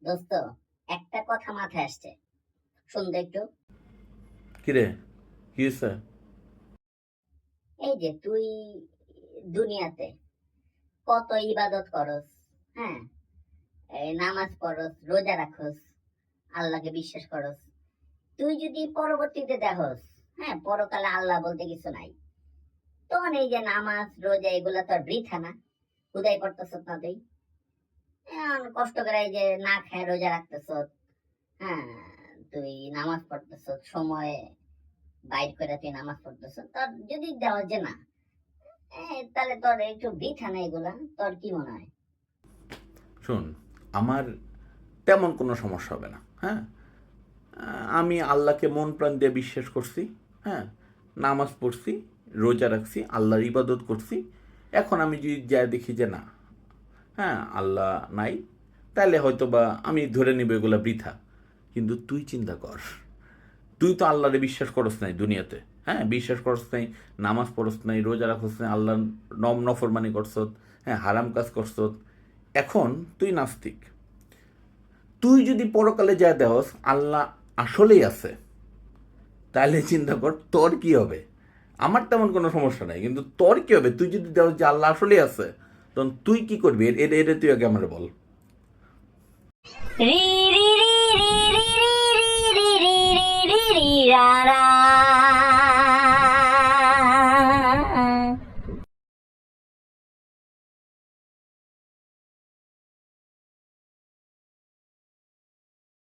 দোস্ত, একটা কথা মাথায় আসছে, শুনবে একটু? কিরে, কি হয়েছে? এই যে তুই দুনিয়াতে কত ইবাদত করস, হ্যাঁ, এই নামাজ পড়স, রোজা রাখস, আল্লাহকে বিশ্বাস করস। তুই যদি পরবর্তীতে দেখস, হ্যাঁ, পরকালে আল্লাহ বলতে কিছু নাই, তখন এই যে নামাজ রোজা এগুলা তোর বৃথা না? হুদাই পড়তেছ না তুই? এখন কষ্ট করে এই যে না খায় রোজা রাখতেছ, হ্যাঁ, তুই নামাজ পড়তেছ, সময় বাইর করে তুই নামাজ পড়তেছ, তোর যদি দেওয়া যে না, তাহলে তোর একটু বৃথা না এগুলা? তোর কি মনে হয়? শোন, আমার তেমন কোনো সমস্যা হবে না। হ্যাঁ, আমি আল্লাহকে মন প্রাণ দিয়ে বিশ্বাস করছি। হ্যাঁ, নামাজ পড়ছি, রোজা রাখছি, আল্লাহর ইবাদত করছি। এখন আমি যদি যা দেখি যে না, হ্যাঁ, আল্লাহ নাই, তাহলে হয়তো বা আমি ধরে নিব এগুলা বৃথা। কিন্তু তুই চিন্তা কর, তুই তো আল্লাহরে বিশ্বাস করস নাই দুনিয়াতে। হ্যাঁ, বিশ্বাস করস নাই, নামাজ পড়স নাই, রোজা রাখস নাই, আল্লাহ নফরমানি করছত, হ্যাঁ, হারাম কাজ করছত। এখন তুই নাস্তিক। তুই যদি পরকালে যা দেহস আল্লাহ আসলেই আছে, তাহলে চিন্তা কর তোর কি হবে। আমার তেমন কোনো সমস্যা নাই, কিন্তু তোর কি হবে? তুই যদি দেহস যে আল্লাহ আসলেই আছে, তখন তুই কি করবি? এটা এটা তুই আগে আমার বল। রি রি রি রি রি রি রি রি রি রি রি রা রা